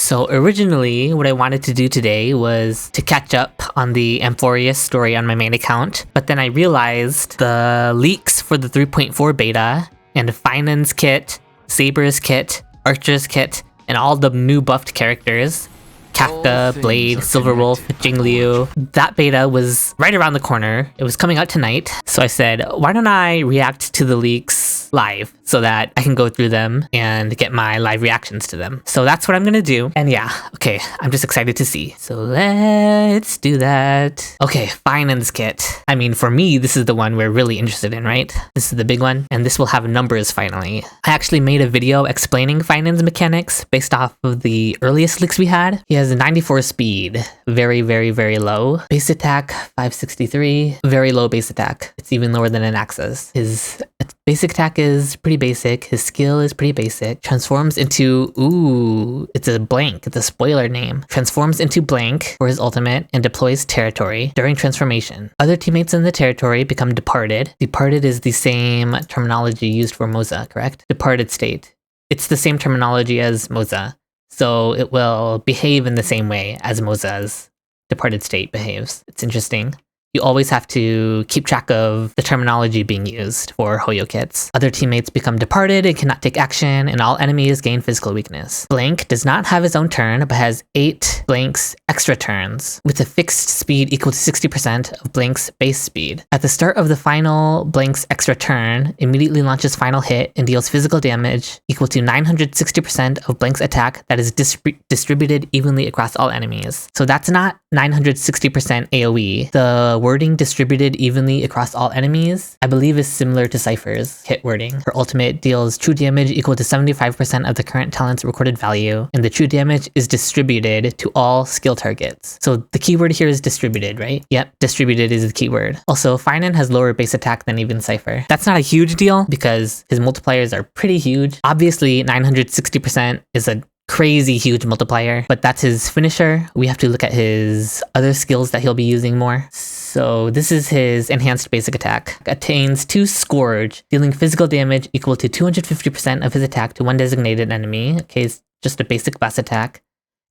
So originally, what I wanted to do today was to catch up on the Amphorius story on my main account, but then I realized the leaks for the 3.4 beta and Phainon's kit, Saber's kit, Archer's kit, and all the new buffed characters, Kafka, Blade, Silverwolf, Jingliu. That beta was right around the corner. It was coming out tonight. So I said, why don't I react to the leaks live so that I can go through them and get my live reactions to them. So that's what I'm gonna do. And yeah, okay, I'm just excited to see. So let's do that. Okay, Phainon's kit. I mean, for me, this is the one we're really interested in, right? This is the big one, and this will have numbers finally. I actually made a video explaining Phainon's mechanics based off of the earliest leaks we had. He has 94 speed, very, very, very low. Base attack, 563, very low base attack. It's even lower than an Axe's. His basic attack is pretty basic. His skill is pretty basic. Transforms into, ooh, it's a blank. It's a spoiler name. Transforms into blank for his ultimate and deploys territory during transformation. Other teammates in the territory become departed. Departed is the same terminology used for Moza, correct? Departed state. It's the same terminology as Moza. So it will behave in the same way as Moza's departed state behaves. It's interesting. You always have to keep track of the terminology being used for Hoyo kits. Other teammates become departed and cannot take action, and all enemies gain physical weakness. Blank does not have his own turn, but has 8 Blank's extra turns, with a fixed speed equal to 60% of Blank's base speed. At the start of the final Blank's extra turn, immediately launches final hit and deals physical damage equal to 960% of Blank's attack that is distributed evenly across all enemies. So that's not 960% AoE. The wording distributed evenly across all enemies, I believe, is similar to Cypher's hit wording. Her ultimate deals true damage equal to 75% of the current talent's recorded value, and the true damage is distributed to all skill targets. So the keyword here is distributed, right? Yep, distributed is the keyword. Also, Phainon has lower base attack than even Cypher. That's not a huge deal because his multipliers are pretty huge. Obviously, 960% is a crazy huge multiplier, but that's his finisher. We have to look at his other skills that he'll be using more. So this is his enhanced basic attack. Attains 2 Scourge, dealing physical damage equal to 250% of his attack to one designated enemy. Okay, it's just a basic class attack.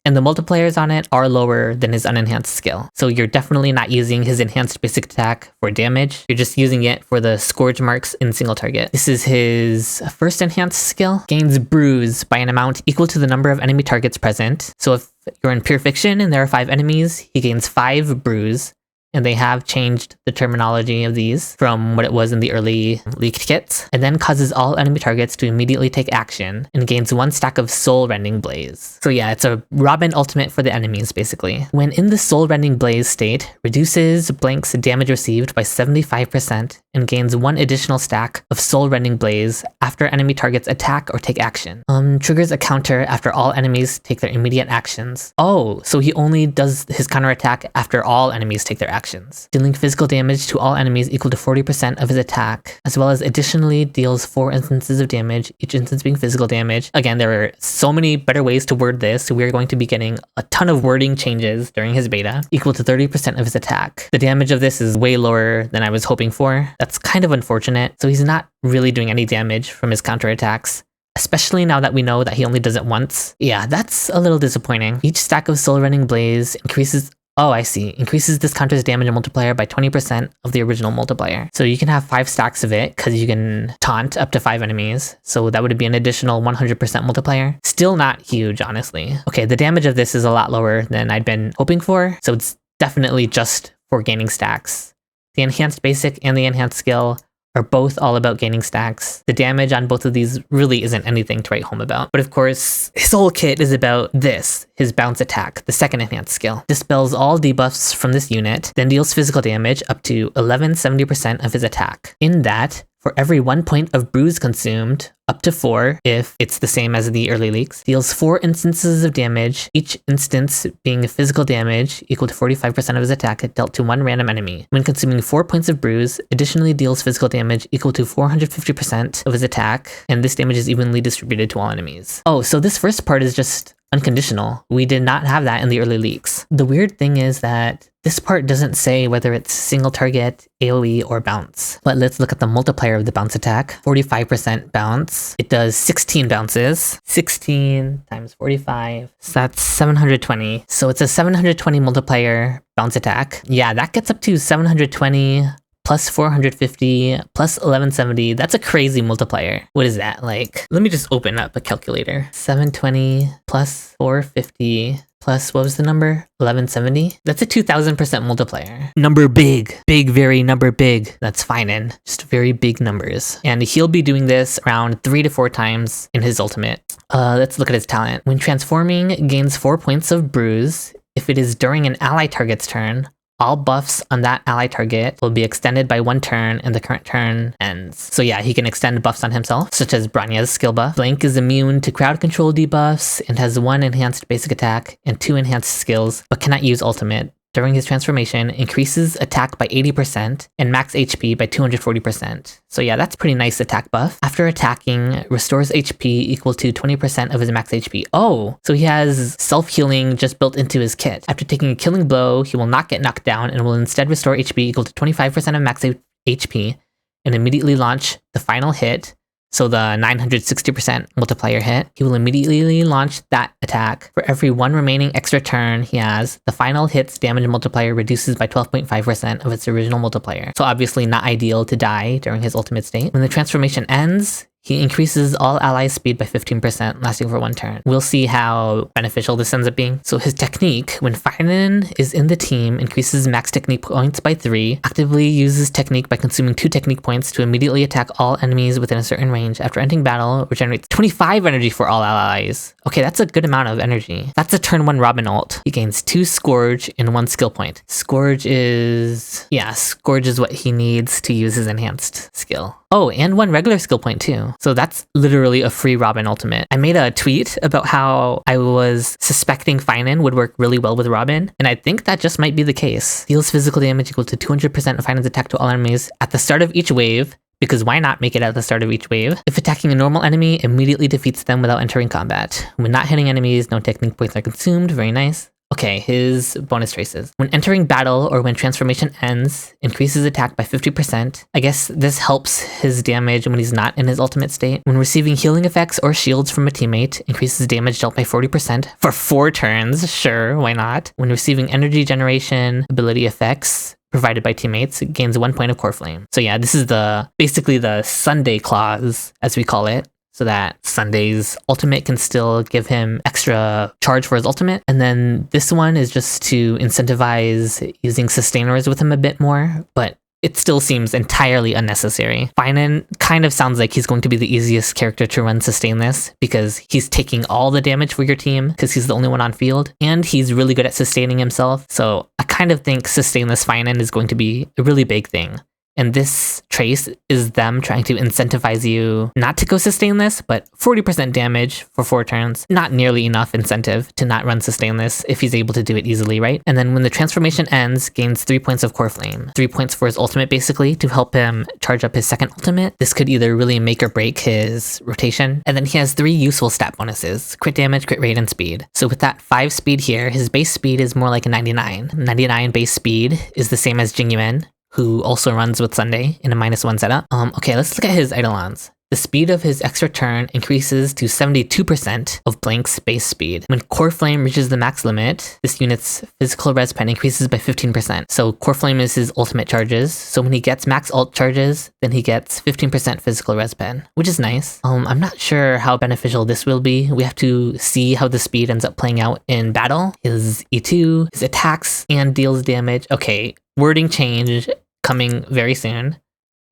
And the multipliers on it are lower than his unenhanced skill. So you're definitely not using his enhanced basic attack for damage. You're just using it for the Scourge marks in single target. This is his first enhanced skill. Gains Bruise by an amount equal to the number of enemy targets present. So if you're in Pure Fiction and there are 5 enemies, he gains 5 Bruise. And they have changed the terminology of these from what it was in the early leaked kits, and then causes all enemy targets to immediately take action and gains 1 stack of Soul Rending Blaze. So yeah, it's a Robin ultimate for the enemies, basically. When in the Soul Rending Blaze state, reduces Blank's damage received by 75% and gains 1 additional stack of Soul Rending Blaze after enemy targets attack or take action. Triggers a counter after all enemies take their immediate actions. Oh, so he only does his counterattack after all enemies take their actions. Dealing physical damage to all enemies equal to 40% of his attack, as well as additionally deals 4 instances of damage, each instance being physical damage. Again, there are so many better ways to word this, so we are going to be getting a ton of wording changes during his beta, equal to 30% of his attack. The damage of this is way lower than I was hoping for. That's kind of unfortunate, so he's not really doing any damage from his counterattacks. Especially now that we know that he only does it once. Yeah, that's a little disappointing. Each stack of Soul Rending Blaze increases... Oh, I see. Increases this counter's damage multiplier by 20% of the original multiplier. So you can have 5 stacks of it because you can taunt up to 5 enemies. So that would be an additional 100% multiplier. Still not huge, honestly. Okay, the damage of this is a lot lower than I'd been hoping for. So it's definitely just for gaining stacks. The enhanced basic and the enhanced skill are both all about gaining stacks. The damage on both of these really isn't anything to write home about. But of course, his whole kit is about this, his bounce attack, the second enhanced skill. Dispels all debuffs from this unit, then deals physical damage up to 70% of his attack. In that, for every 1 point of Bruise consumed, up to 4 if it's the same as the early leaks, deals 4 instances of damage, each instance being physical damage equal to 45% of his attack dealt to 1 random enemy. When consuming 4 points of Bruise, additionally deals physical damage equal to 450% of his attack, and this damage is evenly distributed to all enemies. Oh, so this first part is just unconditional. We did not have that in the early leaks. the weird thing is that this part doesn't say whether it's single target, AoE, or bounce. But let's look at the multiplier of the bounce attack. 45% bounce. It does 16 bounces. 16 times 45. So that's 720. So it's a 720 multiplier bounce attack. Yeah, that gets up to 720 plus 450 plus 1170. That's a crazy multiplier. What is that? Like, let me just open up a calculator. 720 plus 450 plus, what was the number? 1170? That's a 2000% multiplier. Number big. Big, very number big. That's Phainon. Just very big numbers. And he'll be doing this around 3 to 4 times in his ultimate. Let's look at his talent. When transforming, gains 4 points of bruise. If it is during an ally target's turn, all buffs on that ally target will be extended by 1 turn and the current turn ends. So yeah, he can extend buffs on himself, such as Bronya's skill buff. Blank is immune to crowd control debuffs and has 1 enhanced basic attack and 2 enhanced skills, but cannot use ultimate. During his transformation, increases attack by 80% and max HP by 240%. So yeah, that's pretty nice attack buff. After attacking, restores HP equal to 20% of his max HP. Oh, so he has self-healing just built into his kit. After taking a killing blow, he will not get knocked down and will instead restore HP equal to 25% of max HP and immediately launch the final hit. So the 960% multiplier hit, he will immediately launch that attack. For every 1 remaining extra turn he has, the final hit's damage multiplier reduces by 12.5% of its original multiplier. So obviously not ideal to die during his ultimate state. When the transformation ends, he increases all allies' speed by 15%, lasting for 1 turn. We'll see how beneficial this ends up being. So his technique, when Phainon is in the team, increases max technique points by 3, actively uses technique by consuming 2 technique points to immediately attack all enemies within a certain range. After ending battle, regenerates 25 energy for all allies. Okay, that's a good amount of energy. That's a turn 1 Robin ult. He gains 2 Scourge and 1 skill point. Scourge is what he needs to use his enhanced skill. Oh, and 1 regular skill point too. So that's literally a free Robin ultimate. I made a tweet about how I was suspecting Phainon would work really well with Robin, and I think that just might be the case. Deals physical damage equal to 200% of Phainon's attack to all enemies at the start of each wave, because why not make it at the start of each wave? If attacking a normal enemy, immediately defeats them without entering combat. When not hitting enemies, no technique points are consumed. Very nice. Okay, his bonus traces. When entering battle or when transformation ends, increases attack by 50%. I guess this helps his damage when he's not in his ultimate state. When receiving healing effects or shields from a teammate, increases damage dealt by 40% for 4 turns. Sure, why not? When receiving energy generation ability effects provided by teammates, it gains 1 point of core flame. So yeah, this is basically the Sunday clause, as we call it. So that Sunday's ultimate can still give him extra charge for his ultimate. And then this one is just to incentivize using sustainers with him a bit more, but it still seems entirely unnecessary. Phainon kind of sounds like he's going to be the easiest character to run sustain this, because he's taking all the damage for your team, because he's the only one on field, and he's really good at sustaining himself. So I kind of think sustain this Phainon is going to be a really big thing. And this trace is them trying to incentivize you not to go sustainless, but 40% damage for 4 turns. Not nearly enough incentive to not run sustainless if he's able to do it easily, right? And then when the transformation ends, gains 3 points of core flame. 3 points for his ultimate, basically, to help him charge up his second ultimate. This could either really make or break his rotation. And then he has 3 useful stat bonuses: crit damage, crit rate, and speed. So with that 5 speed here, his base speed is more like a 99. 99 base speed is the same as Jingyuan, who also runs with Sunday in a -1 setup. Okay, let's look at his Eidolons. The speed of his extra turn increases to 72% of Blank's base speed. When Core Flame reaches the max limit, this unit's physical res pen increases by 15%. So Core Flame is his ultimate charges. So when he gets max ult charges, then he gets 15% physical res pen, which is nice. I'm not sure how beneficial this will be. We have to see how the speed ends up playing out in battle. His E2, his attacks, and deals damage. Okay, wording change coming very soon.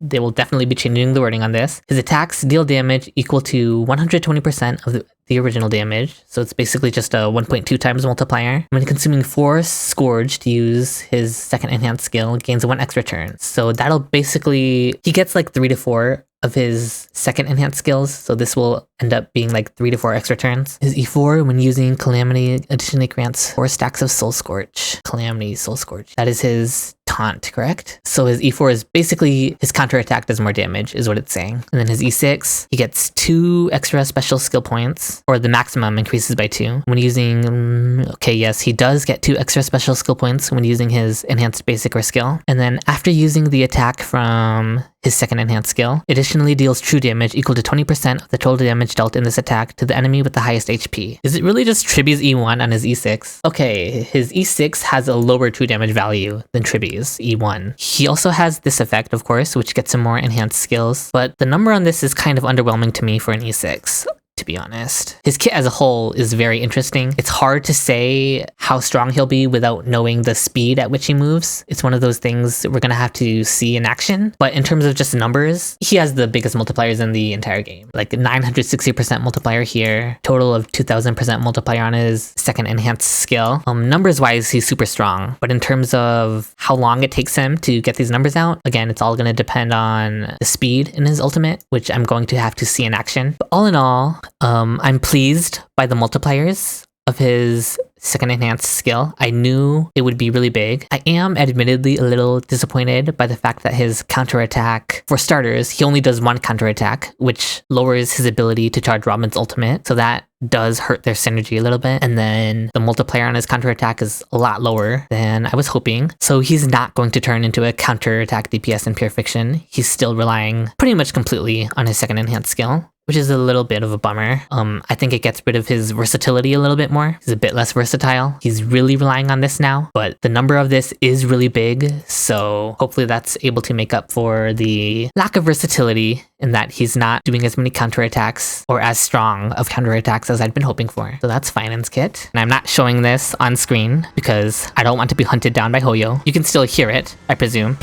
They will definitely be changing the wording on this. His attacks deal damage equal to 120% of the original damage, so it's basically just a 1.2 times multiplier. When consuming 4 Scourge to use his second enhanced skill, gains 1 extra turn. So that'll basically, he gets like 3 to 4 of his second enhanced skills, so this will end up being like 3 to 4 extra turns. His E4, when using Calamity, additionally grants 4 stacks of Soul Scorch. Calamity, Soul Scorch. That is his can't, correct? So his E4 is basically his counterattack does more damage, is what it's saying. And then his E6, he gets 2 extra special skill points, or the maximum increases by 2. When using, okay, yes, he does get 2 extra special skill points when using his enhanced basic or skill. And then after using the attack from his second enhanced skill, it additionally deals true damage equal to 20% of the total damage dealt in this attack to the enemy with the highest HP. Is it really just Triby's E1 on his E6? Okay, his E6 has a lower true damage value than Triby's E1. He also has this effect, of course, which gets him more enhanced skills, but the number on this is kind of underwhelming to me for an E6. To be honest. His kit as a whole is very interesting. It's hard to say how strong he'll be without knowing the speed at which he moves. It's one of those things we're gonna have to see in action. But in terms of just numbers, he has the biggest multipliers in the entire game. Like 960% multiplier here, total of 2000% multiplier on his second enhanced skill. Numbers wise, he's super strong. But in terms of how long it takes him to get these numbers out, again, it's all gonna depend on the speed in his ultimate, which I'm going to have to see in action. But all in all, I'm pleased by the multipliers of his second enhanced skill. I knew it would be really big. I am admittedly a little disappointed by the fact that his counterattack, for starters, he only does 1 counterattack, which lowers his ability to charge Robin's ultimate. So that does hurt their synergy a little bit. And then the multiplier on his counterattack is a lot lower than I was hoping. So he's not going to turn into a counterattack DPS in pure fiction. He's still relying pretty much completely on his second enhanced skill, which is a little bit of a bummer. I think it gets rid of his versatility a little bit more. He's a bit less versatile. He's really relying on this now, but the number of this is really big, so hopefully that's able to make up for the lack of versatility in that he's not doing as many counterattacks or as strong of counterattacks as I'd been hoping for. So that's Phainon's kit. And I'm not showing this on screen because I don't want to be hunted down by Hoyo. You can still hear it, I presume.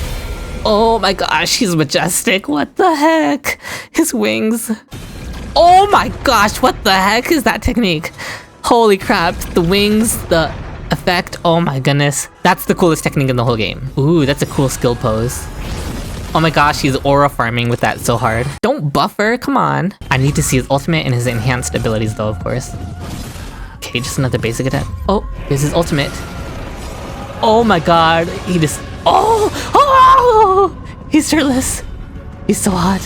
Oh my gosh, he's majestic. What the heck? His wings. Oh my gosh, what the heck is that technique? Holy crap, the wings, the effect, oh my goodness. That's the coolest technique in the whole game. Ooh, that's a cool skill pose. Oh my gosh, he's aura farming with that so hard. Don't buffer, come on. I need to see his ultimate and his enhanced abilities though, of course. Okay, just another basic attack. Oh, there's his ultimate. Oh my god, he just... Oh! He's shirtless. He's so hot.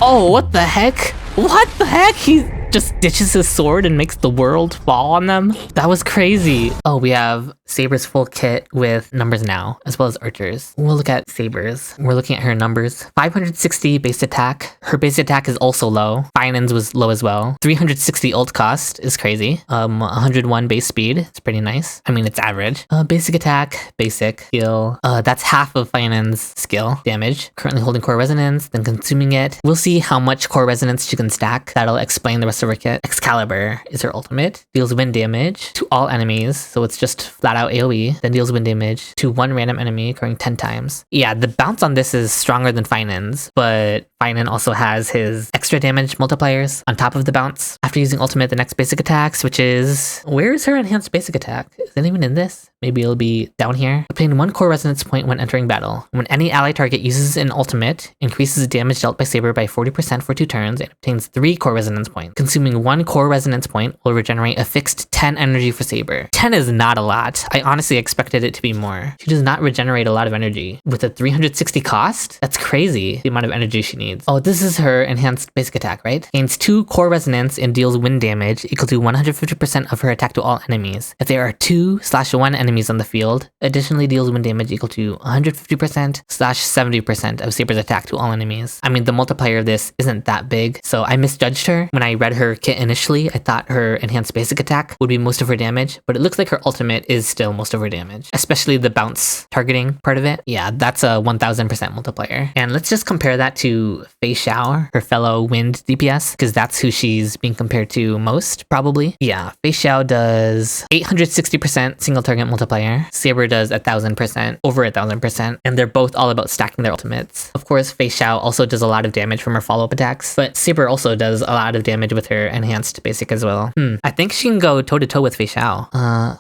Oh, what the heck? What the heck? He just ditches his sword and makes the world fall on them? That was crazy. Oh, we have Saber's full kit with numbers now, as well as Archer's. We'll look at Saber's. We're looking at her numbers. 560 base attack. Her base attack is also low. Phainon's was low as well. 360 ult cost is crazy. 101 base speed. It's pretty nice. I mean, it's average. Basic attack, basic skill. That's half of Phainon's skill damage. Currently holding core resonance, then consuming it. We'll see how much core resonance she can stack. That'll explain the rest of her kit. Excalibur is her ultimate. Deals wind damage to all enemies, so it's just flat out AoE, then deals wind damage to 1 random enemy occurring 10 times. Yeah, the bounce on this is stronger than Phainon's, but Phainon also has his extra damage multipliers on top of the bounce. After using ultimate, the next basic attack switches... Where is her enhanced basic attack? Is it even in this? Maybe it'll be down here. Obtain 1 core resonance point when entering battle. When any ally target uses an ultimate, increases damage dealt by Saber by 40% for 2 turns and obtains 3 core resonance points. Consuming 1 core resonance point will regenerate a fixed 10 energy for Saber. 10 is not a lot. I honestly expected it to be more. She does not regenerate a lot of energy. With a 360 cost? That's crazy, the amount of energy she needs. Oh, this is her enhanced basic attack, right? Gains 2 core resonance and deals wind damage equal to 150% of her attack to all enemies. If there are 2/1 enemies on the field, additionally deals wind damage equal to 150%/70% of Saber's attack to all enemies. I mean, the multiplier of this isn't that big, so I misjudged her. When I read her kit initially, I thought her enhanced basic attack would be most of her damage, but it looks like her ultimate is still most of her damage, especially the bounce targeting part of it. Yeah, that's a 1000% multiplier. And let's just compare that to Phainon, her fellow wind DPS, because that's who she's being compared to most, probably. Yeah, Phainon does 860% single target multiplier. Saber does 1000%, over 1000%, and they're both all about stacking their ultimates. Of course, Phainon also does a lot of damage from her follow-up attacks, but Saber also does a lot of damage with her enhanced basic as well. I think she can go toe-to-toe with Phainon.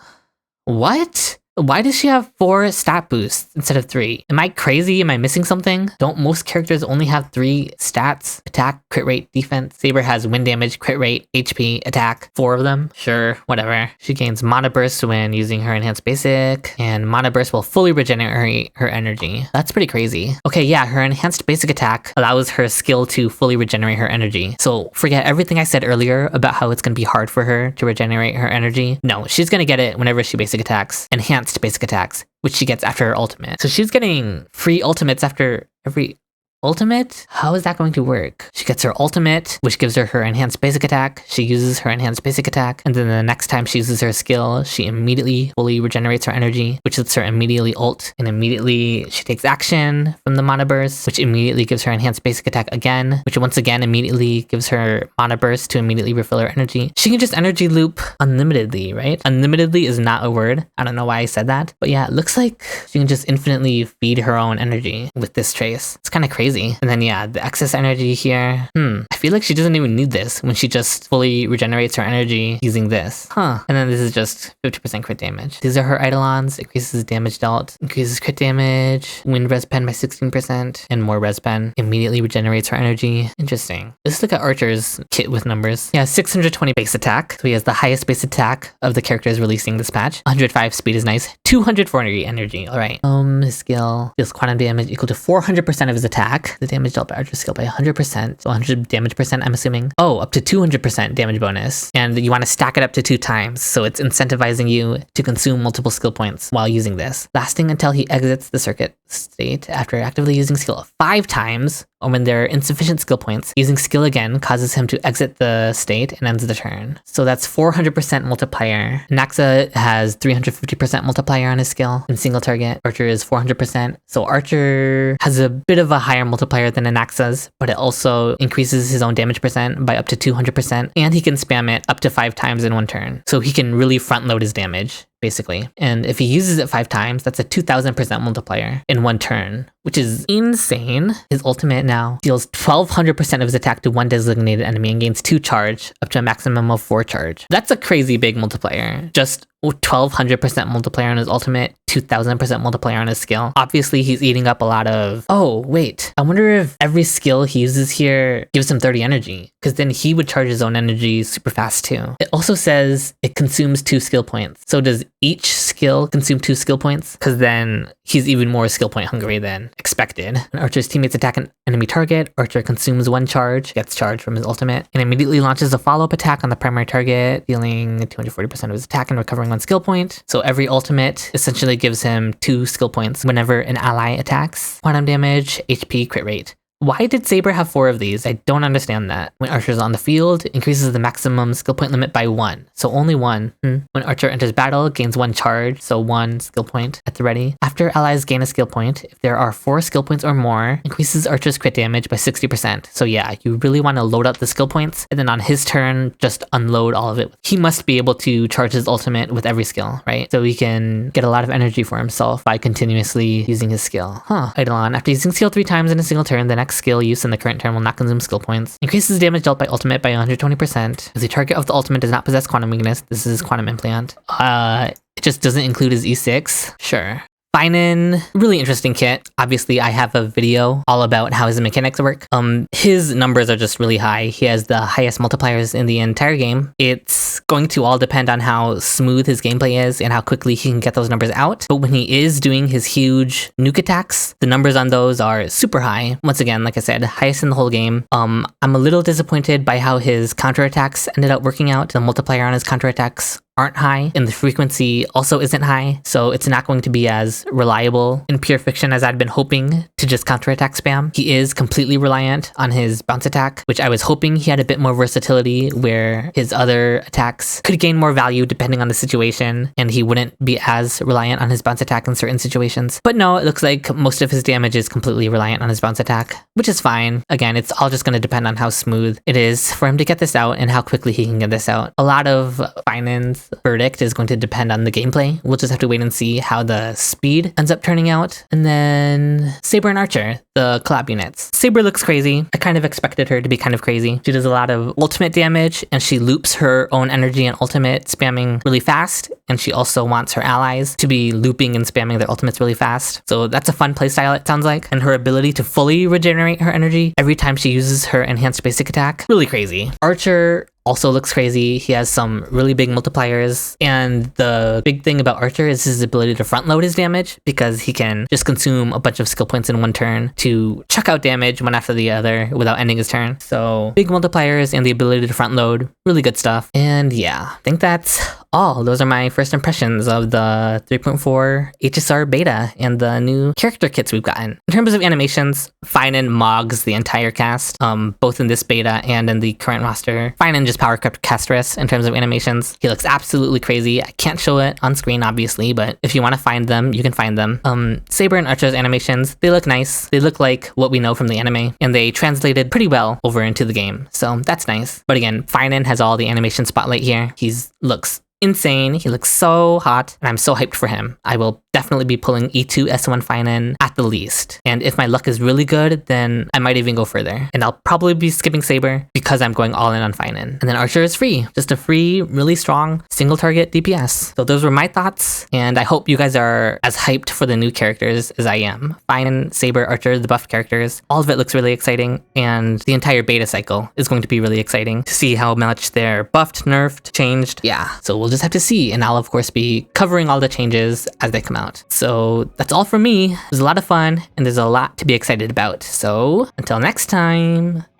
What? Why does she have 4 stat boosts instead of 3? Am I crazy? Am I missing something? Don't most characters only have 3 stats? Attack, crit rate, defense. Saber has wind damage, crit rate, HP, attack. 4 of them? Sure, whatever. She gains mana burst when using her enhanced basic, and mana burst will fully regenerate her energy. That's pretty crazy. Okay, yeah, her enhanced basic attack allows her skill to fully regenerate her energy. So forget everything I said earlier about how it's gonna be hard for her to regenerate her energy. No, she's gonna get it whenever she basic attacks. Enhanced basic attacks, which she gets after her ultimate. So she's getting free ultimates after every ultimate? How is that going to work? She gets her ultimate, which gives her her enhanced basic attack. She uses her enhanced basic attack, and then the next time she uses her skill, she immediately fully regenerates her energy, which lets her immediately ult, and immediately she takes action from the mana burst, which immediately gives her enhanced basic attack again, which once again immediately gives her mana burst to immediately refill her energy. She can just energy loop unlimitedly, right? Unlimitedly is not a word. I don't know why I said that, but yeah, it looks like she can just infinitely feed her own energy with this trace. It's kind of crazy. And then yeah, the excess energy here. I feel like she doesn't even need this when she just fully regenerates her energy using this. And then this is just 50% crit damage. These are her eidolons. Increases damage dealt, increases crit damage, wind res pen by 16%, and more res pen. Immediately regenerates her energy. Interesting. Let's look at Archer's kit with numbers. Yeah, 620 base attack. So he has the highest base attack of the characters releasing this patch. 105 speed is nice. 240 energy. Alright. His skill deals quantum damage equal to 400% of his attack. The damage dealt by Archer's skill by 100%. So 100 damage percent, I'm assuming. Oh, up to 200% damage bonus. And you want to stack it up to 2 times. So it's incentivizing you to consume multiple skill points while using this. Lasting until he exits the circuit state after actively using skill 5 times, or when there are insufficient skill points. Using skill again causes him to exit the state and ends the turn. So that's 400% multiplier. Naxa has 350% multiplier on his skill in single target. Archer is 400%. So Archer has a bit of a higher multiplier than Anaxa's, but it also increases his own damage percent by up to 200%, and he can spam it up to 5 times in one turn. So he can really front load his damage, basically. And if he uses it 5 times, that's a 2000% multiplier in one turn, which is insane. His ultimate now deals 1200% of his attack to one designated enemy and gains 2 charge, up to a maximum of 4 charge. That's a crazy big multiplier. Just 1200% multiplier on his ultimate, 2000% multiplier on his skill. Obviously, he's eating up a lot of... Oh, wait. I wonder if every skill he uses here gives him 30 energy, because then he would charge his own energy super fast too. It also says it consumes 2 skill points. So does each skill consume 2 skill points? Because then he's even more skill point hungry than expected. When Archer's teammates attack an enemy target, Archer consumes 1 charge, gets charge from his ultimate, and immediately launches a follow-up attack on the primary target, dealing 240% of his attack and recovering 1 skill point. So every ultimate essentially gives him 2 skill points whenever an ally attacks. Quantum damage, HP, crit rate. Why did Saber have 4 of these? I don't understand that. When Archer's on the field, increases the maximum skill point limit by 1. So only 1. When Archer enters battle, gains 1 charge, so 1 skill point at the ready. After allies gain a skill point, if there are 4 skill points or more, increases Archer's crit damage by 60%. So yeah, you really want to load up the skill points, and then on his turn, just unload all of it. He must be able to charge his ultimate with every skill, right? So he can get a lot of energy for himself by continuously using his skill. Eidolon. After using skill 3 times in a single turn, the next skill use in the current turn will not consume skill points. Increases damage dealt by ultimate by 120%. As the target of the ultimate does not possess quantum weakness, this is quantum implant. It just doesn't include his E6. Sure. Phainon, really interesting kit. Obviously, I have a video all about how his mechanics work. His numbers are just really high. He has the highest multipliers in the entire game. It's going to all depend on how smooth his gameplay is and how quickly he can get those numbers out. But when he is doing his huge nuke attacks, the numbers on those are super high. Once again, like I said, highest in the whole game. I'm a little disappointed by how his counterattacks ended up working out. The multiplier on his counterattacks aren't high, and the frequency also isn't high, so it's not going to be as reliable in pure fiction as I'd been hoping to just counterattack spam. He is completely reliant on his bounce attack, which I was hoping he had a bit more versatility where his other attacks could gain more value depending on the situation, and he wouldn't be as reliant on his bounce attack in certain situations. But no, it looks like most of his damage is completely reliant on his bounce attack, which is fine. Again, it's all just going to depend on how smooth it is for him to get this out and how quickly he can get this out. A lot of Phainon's verdict is going to depend on the gameplay. We'll just have to wait and see how the speed ends up turning out. And then Saber and Archer, the collab units. Saber looks crazy. I kind of expected her to be kind of crazy. She does a lot of ultimate damage, and she loops her own energy and ultimate, spamming really fast. And she also wants her allies to be looping and spamming their ultimates really fast. So that's a fun playstyle, it sounds like. And her ability to fully regenerate her energy every time she uses her enhanced basic attack, really crazy. Archer also looks crazy. He has some really big multipliers, and the big thing about Archer is his ability to front load his damage, because he can just consume a bunch of skill points in one turn to chuck out damage one after the other without ending his turn. So big multipliers and the ability to front load, really good stuff. And yeah, I think that's all. Those are my first impressions of the 3.4 HSR beta and the new character kits we've gotten. In terms of animations, Phainon mogs the entire cast, both in this beta and in the current roster. Phainon just power crept Castress in terms of animations. He looks absolutely crazy. I can't show it on screen, obviously, but if you want to find them, you can find them. Saber and Archer's animations, they look nice. They look like what we know from the anime, and they translated pretty well over into the game, so that's nice. But again, Phainon has all the animation spotlight here. He looks insane. He looks so hot, and I'm so hyped for him. I will definitely be pulling E2 S1 Phainon at the least. And if my luck is really good, then I might even go further. And I'll probably be skipping Saber because I'm going all in on Phainon. And then Archer is free. Just a free, really strong, single target DPS. So those were my thoughts, and I hope you guys are as hyped for the new characters as I am. Phainon, Saber, Archer, the buffed characters, all of it looks really exciting, and the entire beta cycle is going to be really exciting to see how much they're buffed, nerfed, changed. Yeah, so we'll just have to see, and I'll of course be covering all the changes as they come out. So that's all from me. It was a lot of fun, and there's a lot to be excited about. So until next time.